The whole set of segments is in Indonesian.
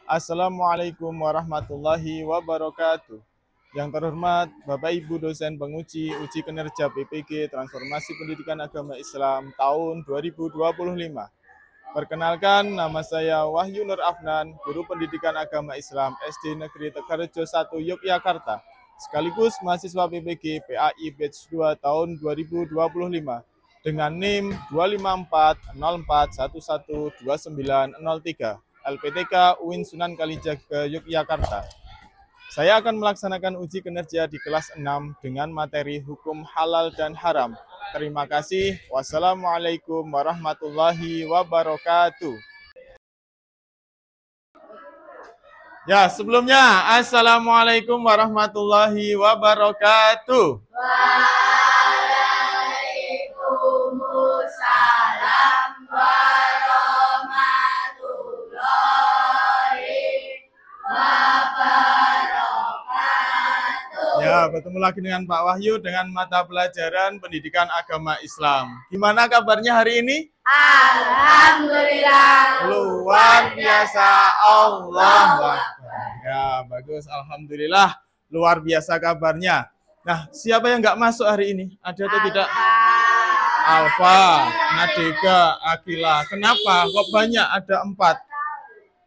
Assalamualaikum warahmatullahi wabarakatuh. Yang terhormat Bapak Ibu dosen penguji uji kinerja PPG Transformasi Pendidikan Agama Islam tahun 2025. Perkenalkan, nama saya Wahyu Nur Afnan, Guru Pendidikan Agama Islam SD Negeri Tegarrejo 1 Yogyakarta, sekaligus mahasiswa PPG PAI Batch 2 tahun 2025 dengan NIM 25404112903 LPTK UIN Sunan Kalijaga Yogyakarta. Saya akan melaksanakan uji kinerja di kelas 6 dengan materi hukum halal dan haram. Terima kasih. Wassalamualaikum warahmatullahi wabarakatuh. Ya, sebelumnya Assalamualaikum warahmatullahi wabarakatuh. Waalaikumsalam warahmatullahi wabarakatuh. Ya, bertemu lagi dengan Pak Wahyu dengan mata pelajaran Pendidikan Agama Islam. Gimana kabarnya hari ini? Alhamdulillah. Luar biasa, Allah. Ya, bagus. Alhamdulillah. Luar biasa kabarnya. Nah, siapa yang nggak masuk hari ini? Ada atau tidak? Alfa, Nadega, Akila. Kenapa? Kok banyak? Ada 4.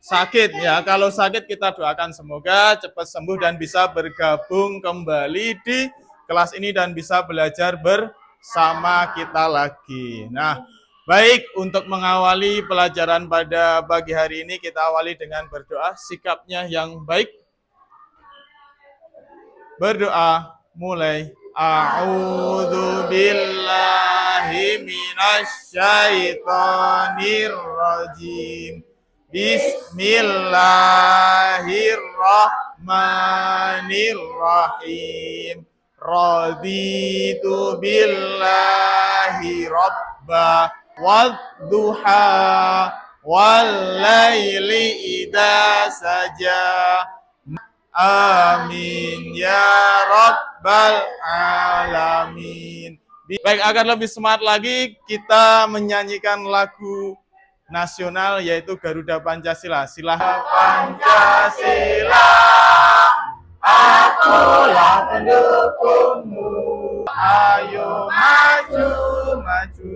Sakit ya. Kalau sakit kita doakan semoga cepat sembuh dan bisa bergabung kembali di kelas ini dan bisa belajar bersama kita lagi. Nah, baik, untuk mengawali pelajaran pada pagi hari ini kita awali dengan berdoa. Sikapnya yang baik. Berdoa mulai. A'udzu billahi minasyaitonir rajim. Bismillahirrahmanirrahim. Raditu billahi rabba wadduha wallaili idza saja. Amin ya rabbal alamin. Baik, agar lebih semangat lagi kita menyanyikan lagu nasional yaitu Garuda Pancasila. Silahkan. Pancasila, akulah pendukungmu. Ayo maju, maju.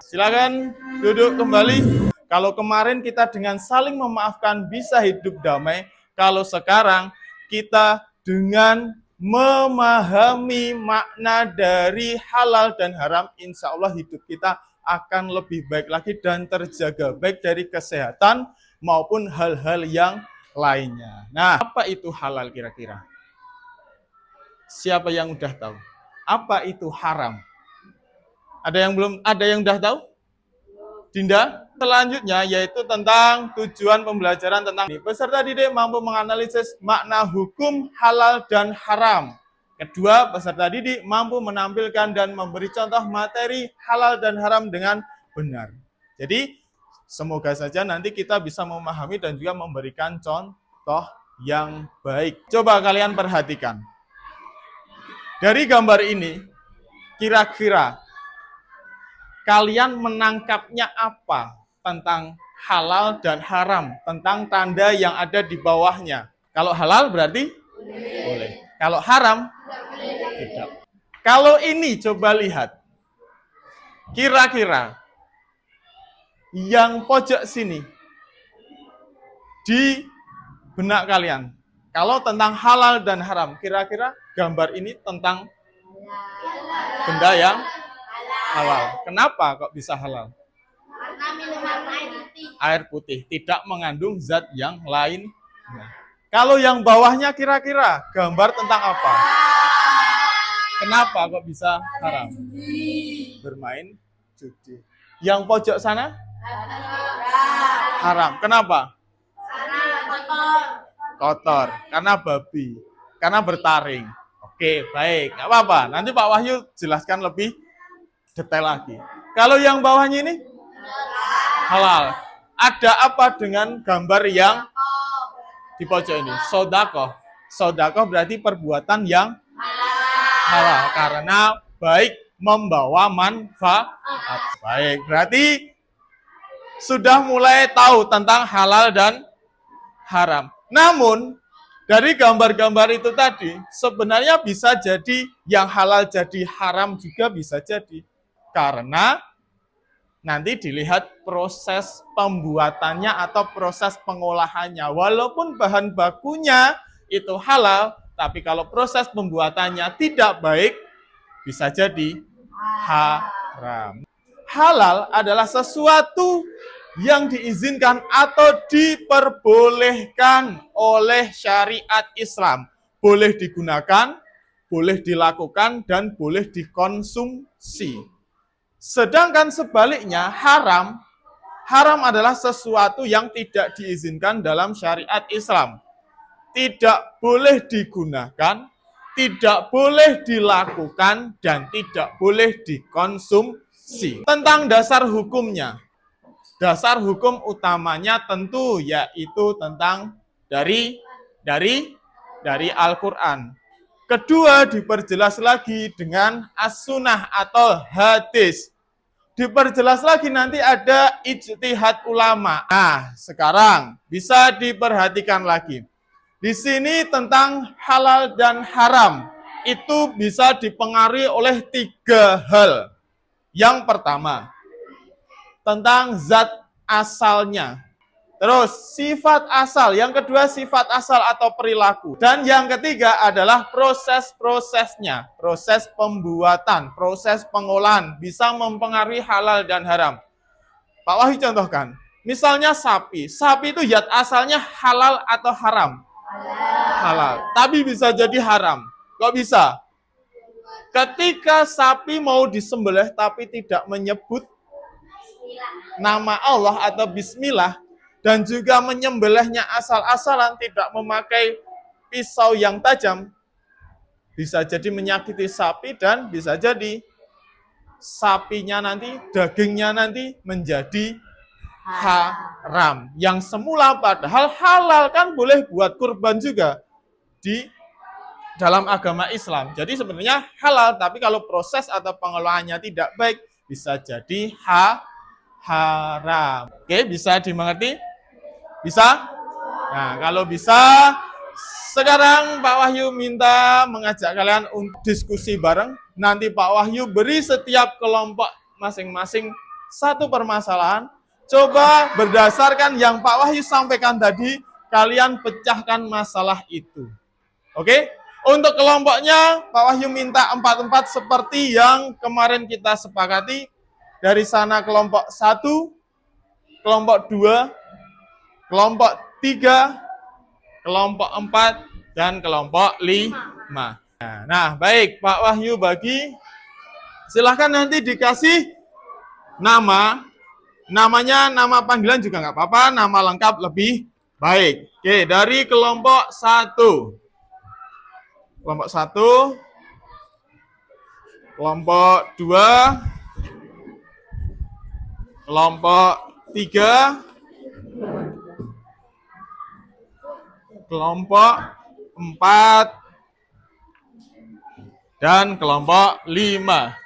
Silakan duduk kembali. Kalau kemarin kita dengan saling memaafkan bisa hidup damai, kalau sekarang kita dengan memahami makna dari halal dan haram, insya Allah hidup kita akan lebih baik lagi dan terjaga baik dari kesehatan maupun hal-hal yang lainnya. Nah, apa itu halal kira-kira? Siapa yang udah tahu? Apa itu haram? Ada yang belum? Ada yang udah tahu? Dinda? Selanjutnya yaitu tentang tujuan pembelajaran tentang ini. Peserta didik mampu menganalisis makna hukum halal dan haram. Kedua, peserta didik mampu menampilkan dan memberi contoh materi halal dan haram dengan benar. Jadi, semoga saja nanti kita bisa memahami dan juga memberikan contoh yang baik. Coba kalian perhatikan. Dari gambar ini, kira-kira kalian menangkapnya apa tentang halal dan haram, tentang tanda yang ada di bawahnya? Kalau halal berarti boleh. Kalau haram tidak. Kalau ini coba lihat. Kira-kira yang pojok sini di benak kalian. Kalau tentang halal dan haram, kira-kira gambar ini tentang benda yang halal. Kenapa kok bisa halal? Karena minuman Air putih tidak mengandung zat yang lain. Kalau yang bawahnya kira-kira gambar tentang apa? Kenapa kok bisa haram? Bermain judi. Yang pojok sana? Haram. Kenapa? Karena kotor. Kotor. Karena babi. Karena bertaring. Oke, baik. Nggak apa-apa. Nanti Pak Wahyu jelaskan lebih detail lagi. Kalau yang bawahnya ini? Halal. Ada apa dengan gambar yang di pojok ini? Sodakoh. Sodakoh berarti perbuatan yang halal. Karena baik membawa manfaat. Baik, berarti sudah mulai tahu tentang halal dan haram. Namun, dari gambar-gambar itu tadi, sebenarnya bisa jadi yang halal jadi haram juga bisa jadi. Karena nanti dilihat proses pembuatannya atau proses pengolahannya. Walaupun bahan bakunya itu halal, tapi kalau proses pembuatannya tidak baik, bisa jadi haram. Halal adalah sesuatu yang diizinkan atau diperbolehkan oleh syariat Islam. Boleh digunakan, boleh dilakukan, dan boleh dikonsumsi. Sedangkan sebaliknya, haram adalah sesuatu yang tidak diizinkan dalam syariat Islam. Tidak boleh digunakan, tidak boleh dilakukan, dan tidak boleh dikonsumsi. Tentang dasar hukumnya. Dasar hukum utamanya tentu yaitu tentang dari Al-Quran. Kedua diperjelas lagi dengan as-sunnah atau hadis. Diperjelas lagi nanti ada ijtihad ulama. Nah, sekarang bisa diperhatikan lagi. Di sini tentang halal dan haram itu bisa dipengaruhi oleh 3 hal. Yang pertama, tentang zat asalnya. Terus sifat asal, yang kedua sifat asal atau perilaku. Dan yang ketiga adalah proses-prosesnya, proses pembuatan, proses pengolahan bisa mempengaruhi halal dan haram. Pak Wahyu contohkan, misalnya sapi. Sapi itu zat asalnya halal atau haram? Halal. Tapi bisa jadi haram. Kok bisa? Ketika sapi mau disembelih tapi tidak menyebut nama Allah atau bismillah, dan juga menyembelihnya asal-asalan tidak memakai pisau yang tajam, bisa jadi menyakiti sapi dan bisa jadi sapinya nanti, dagingnya nanti menjadi haram. Yang semula padahal halal kan boleh buat kurban juga di dalam agama Islam. Jadi sebenarnya halal, tapi kalau proses atau pengolahannya tidak baik, bisa jadi haram. Oke, bisa dimengerti? Bisa? Nah, kalau bisa, sekarang Pak Wahyu minta mengajak kalian untuk diskusi bareng. Nanti Pak Wahyu beri setiap kelompok masing-masing satu permasalahan. Coba berdasarkan yang Pak Wahyu sampaikan tadi, kalian pecahkan masalah itu. Oke? Untuk kelompoknya, Pak Wahyu minta 4-4 seperti yang kemarin kita sepakati. Dari sana kelompok 1, kelompok 2, kelompok 3, kelompok 4, dan kelompok 5. Nah, baik Pak Wahyu bagi. Silahkan nanti dikasih nama. Namanya, nama panggilan juga nggak apa-apa, nama lengkap lebih baik. Oke, dari kelompok 1. Kelompok 1, kelompok 2, kelompok 3, kelompok 4, dan kelompok 5.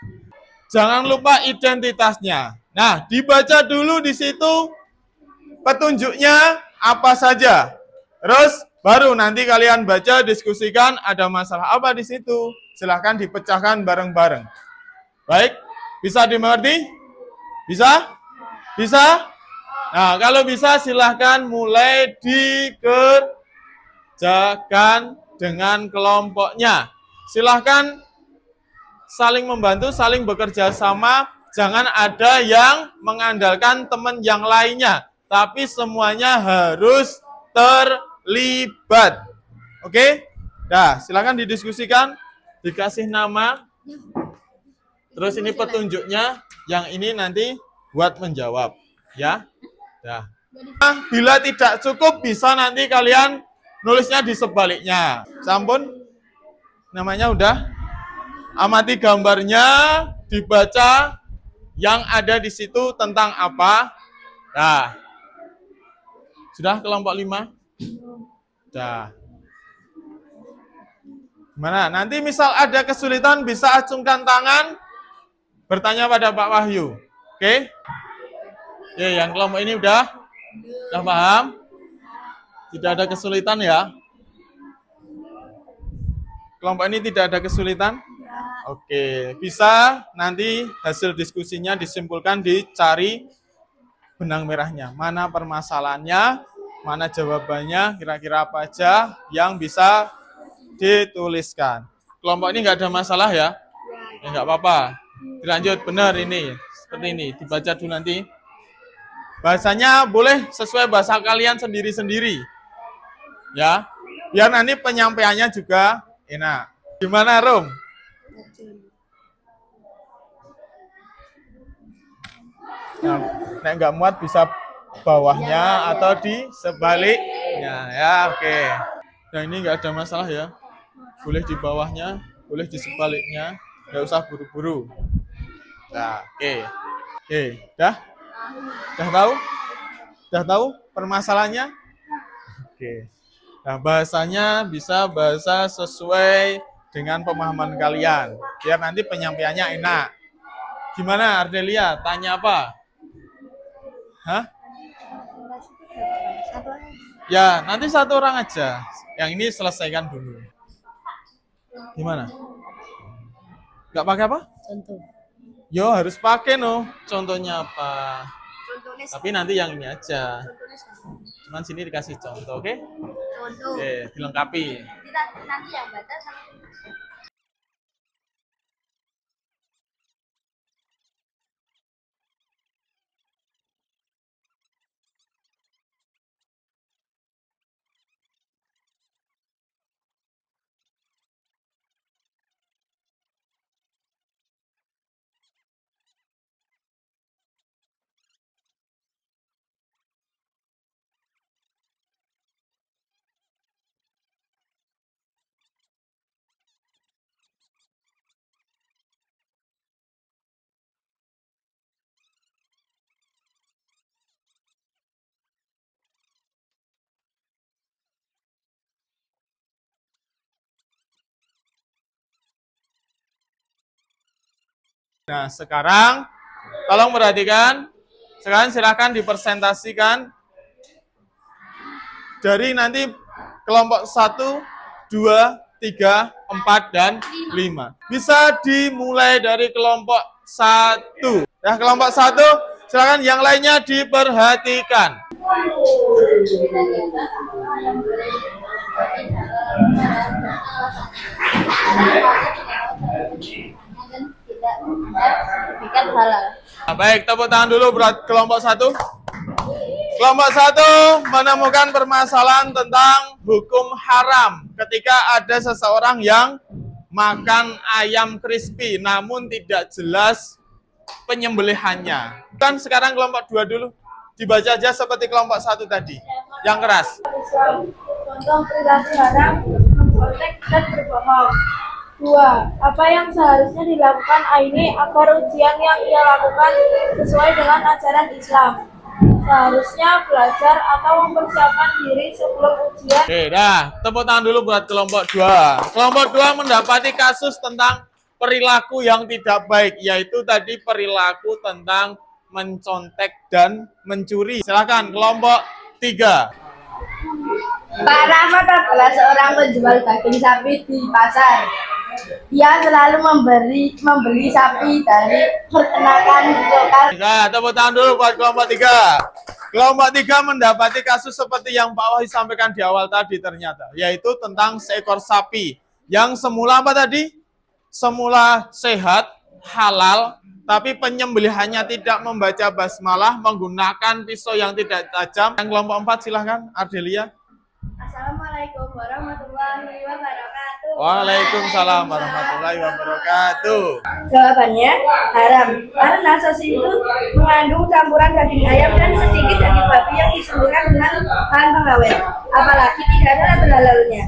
Jangan lupa identitasnya. Nah, dibaca dulu di situ petunjuknya apa saja. Terus baru nanti kalian baca, diskusikan ada masalah apa di situ. Silahkan dipecahkan bareng-bareng. Baik, bisa dimengerti? Bisa? Bisa? Nah, kalau bisa silahkan mulai dikerjakan dengan kelompoknya. Silahkan saling membantu, saling bekerja sama. Jangan ada yang mengandalkan teman yang lainnya. Tapi semuanya harus terlibat. Oke? Nah, silahkan didiskusikan. Dikasih nama. Terus ini petunjuknya. Yang ini nanti buat menjawab. Ya? Nah, bila tidak cukup, bisa nanti kalian nulisnya di sebaliknya. Sampun? Namanya udah? Amati gambarnya, dibaca yang ada di situ tentang apa. Nah, sudah kelompok 5? Sudah. Gimana? Nanti misal ada kesulitan bisa acungkan tangan, bertanya pada Pak Wahyu. Oke? Oke, yang kelompok ini udah paham? Tidak ada kesulitan ya? Kelompok ini tidak ada kesulitan? Oke, bisa nanti hasil diskusinya disimpulkan dicari benang merahnya. Mana permasalahannya, mana jawabannya, kira-kira apa aja yang bisa dituliskan. Kelompok ini nggak ada masalah ya? Ya nggak apa-apa. Dilanjut, benar ini. Seperti ini, dibaca dulu nanti. Bahasanya boleh sesuai bahasa kalian sendiri-sendiri. Ya, biar nanti penyampaiannya juga enak. Gimana, Rom? Nah, nek nggak muat bisa bawahnya atau di sebaliknya. Ya, oke. Nah, ini nggak ada masalah ya. Boleh di bawahnya, boleh di sebaliknya. Nggak usah buru-buru. Nah, oke. Oke, dah? Dah tahu? Dah tahu permasalahannya? Oke. Nah, bahasanya bisa bahasa sesuai dengan pemahaman kalian. Biar nanti penyampaiannya enak. Gimana, Ardelia? Tanya apa? Hah? Ya, nanti satu orang aja. Yang ini selesaikan dulu. Gimana? Nggak pakai apa? Contoh. Yo, harus pakai no. Contohnya apa? Contohnya Tapi nanti yang ini aja. contohnya sama. Cuman sini dikasih contoh, oke? Contoh. Oke, dilengkapi. Nanti yang baca sama. Nah, sekarang tolong perhatikan. Sekarang silakan dipresentasikan dari nanti kelompok 1, 2, 3, 4, dan 5. Bisa dimulai dari kelompok 1. Ya, kelompok 1, silakan yang lainnya diperhatikan. Sertifikat halal. Nah, baik, tepuk tangan dulu buat kelompok 1. Kelompok 1 menemukan permasalahan tentang hukum haram ketika ada seseorang yang makan ayam crispy namun tidak jelas penyembelihannya. Kan sekarang kelompok 2 dulu. Dibaca aja seperti kelompok 1 tadi. Yang keras. Contoh perilaku haram, mengkontek dan berbohong. 2. Apa yang seharusnya dilakukan Aini agar ujian yang ia lakukan sesuai dengan ajaran Islam? Seharusnya belajar atau mempersiapkan diri sebelum ujian. Oke, dah. Tepuk tangan dulu buat kelompok 2. Kelompok 2 mendapati kasus tentang perilaku yang tidak baik, yaitu tadi perilaku tentang mencontek dan mencuri. Silakan kelompok 3. Pak Rahmat adalah seorang penjual daging sapi di pasar. Ia selalu membeli sapi dari peternakan lokal. Nah, tepuk tangan dulu buat kelompok 3. Kelompok 3 mendapati kasus seperti yang Pak Wahid sampaikan di awal tadi ternyata, yaitu tentang seekor sapi yang semula apa tadi? Semula sehat, halal, tapi penyembelihannya tidak membaca basmalah, menggunakan pisau yang tidak tajam. Yang kelompok 4 silahkan, Ardelia. Assalamualaikum warahmatullahi wabarakatuh. Waalaikumsalam warahmatullahi wabarakatuh. Jawabannya haram, karena sosis itu mengandung campuran daging ayam dan sedikit daging babi yang disemburkan dengan bahan pengawet, apalagi tidak ada label halalnya.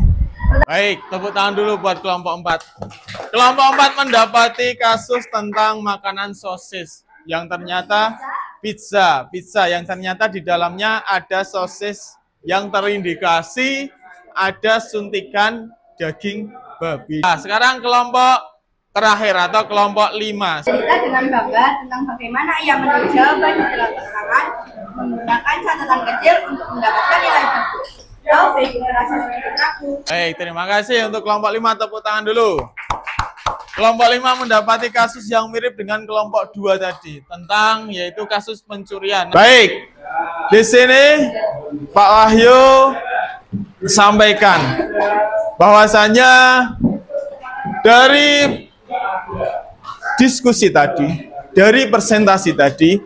Baik, tepuk tangan dulu buat kelompok 4. Kelompok 4 mendapati kasus tentang makanan sosis yang ternyata pizza yang ternyata di dalamnya ada sosis yang terindikasi ada suntikan daging babi. Nah, sekarang kelompok terakhir atau kelompok 5. Cerita dengan bangga tentang bagaimana ia menulis jawaban di dalam keterangan menggunakan catatan kecil untuk mendapatkan nilai bagus. Taufik, generasi seperti aku. Baik, terima kasih untuk kelompok 5, tepuk tangan dulu. Kelompok 5 mendapati kasus yang mirip dengan kelompok 2 tadi, tentang yaitu kasus pencurian. Baik, di sini Pak Wahyu sampaikan bahwasanya dari diskusi tadi, dari presentasi tadi,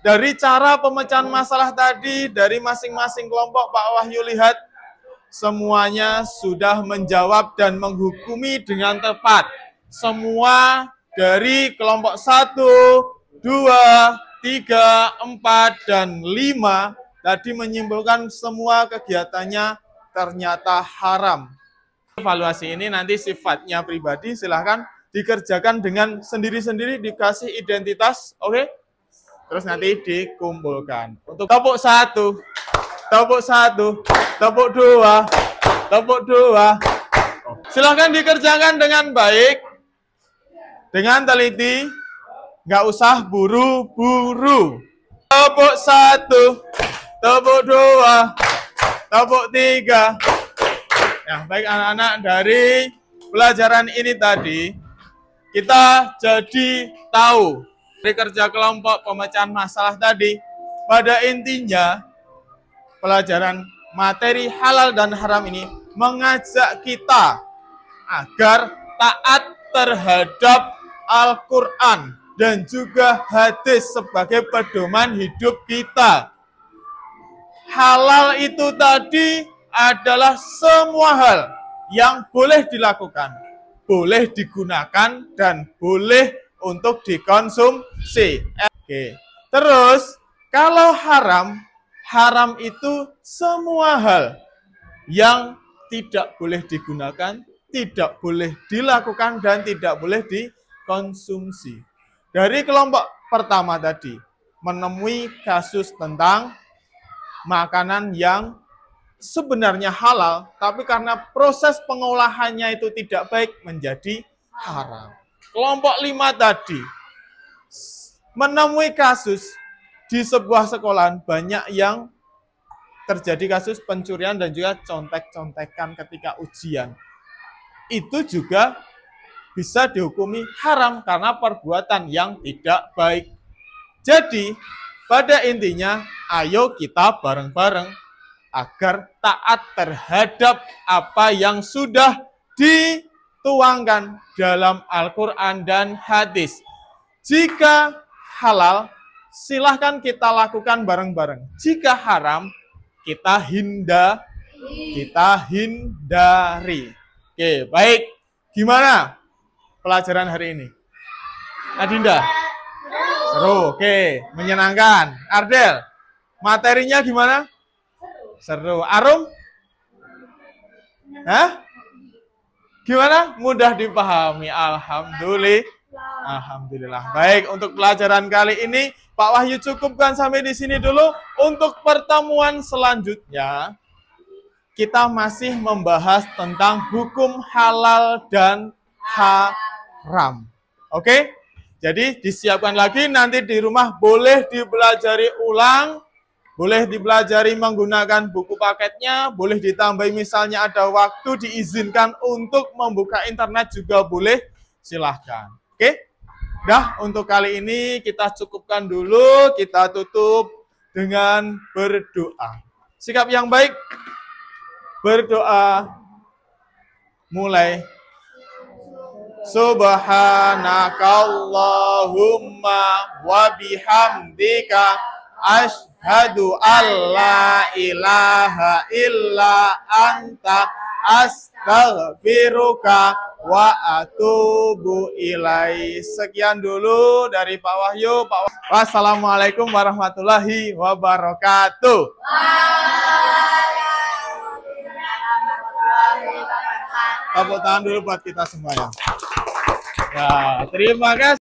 dari cara pemecahan masalah tadi, dari masing-masing kelompok Pak Wahyu lihat semuanya sudah menjawab dan menghukumi dengan tepat. Semua dari kelompok 1, 2, 3, 4, dan 5 tadi menyimpulkan semua kegiatannya ternyata haram. Evaluasi ini nanti sifatnya pribadi, silahkan dikerjakan dengan sendiri-sendiri, dikasih identitas, oke? Terus nanti dikumpulkan. Untuk tepuk 1, tepuk 1, tepuk 2, tepuk 2. Silahkan dikerjakan dengan baik, dengan teliti, nggak usah buru-buru. Tepuk 1, tepuk 2, tepuk 3. Ya, baik anak-anak, dari pelajaran ini tadi, kita jadi tahu dari kerja kelompok pemecahan masalah tadi, pada intinya pelajaran materi halal dan haram ini mengajak kita agar taat terhadap Al-Quran dan juga hadis sebagai pedoman hidup kita. Halal itu tadi adalah semua hal yang boleh dilakukan, boleh digunakan, dan boleh untuk dikonsumsi. Oke. Terus, kalau haram, haram itu semua hal yang tidak boleh digunakan, tidak boleh dilakukan, dan tidak boleh dikonsumsi. Dari kelompok pertama tadi, menemui kasus tentang makanan yang sebenarnya halal, tapi karena proses pengolahannya itu tidak baik menjadi haram. Kelompok 5 tadi menemui kasus di sebuah sekolahan banyak yang terjadi kasus pencurian dan juga contek-contekan ketika ujian. Itu juga bisa dihukumi haram karena perbuatan yang tidak baik. Jadi, pada intinya, ayo kita bareng-bareng agar taat terhadap apa yang sudah dituangkan dalam Al-Quran dan hadis. Jika halal, silahkan kita lakukan bareng-bareng. Jika haram, kita hindari. Oke, baik. Gimana pelajaran hari ini? Adinda? Seru, oke. Menyenangkan. Ardel, materinya gimana? Seru. Arum? Hah? Gimana? Mudah dipahami. Alhamdulillah. Alhamdulillah. Baik, untuk pelajaran kali ini Pak Wahyu cukupkan sampai di sini dulu. Untuk pertemuan selanjutnya kita masih membahas tentang hukum halal dan haram. Oke? Jadi disiapkan lagi, nanti di rumah boleh dipelajari ulang, boleh dipelajari menggunakan buku paketnya, boleh ditambahi misalnya ada waktu diizinkan untuk membuka internet juga boleh, silahkan. Oke? Nah, untuk kali ini kita cukupkan dulu, kita tutup dengan berdoa. Sikap yang baik, berdoa, mulai. Subhanakallahumma wa bihamdika asyhadu alla ilaha illa anta astaghfiruka wa atubu ilai. Sekian dulu dari Pak Wahyu. Wassalamualaikum warahmatullahi wabarakatuh. Tepuk tangan dulu buat kita semuanya. Ya, terima kasih.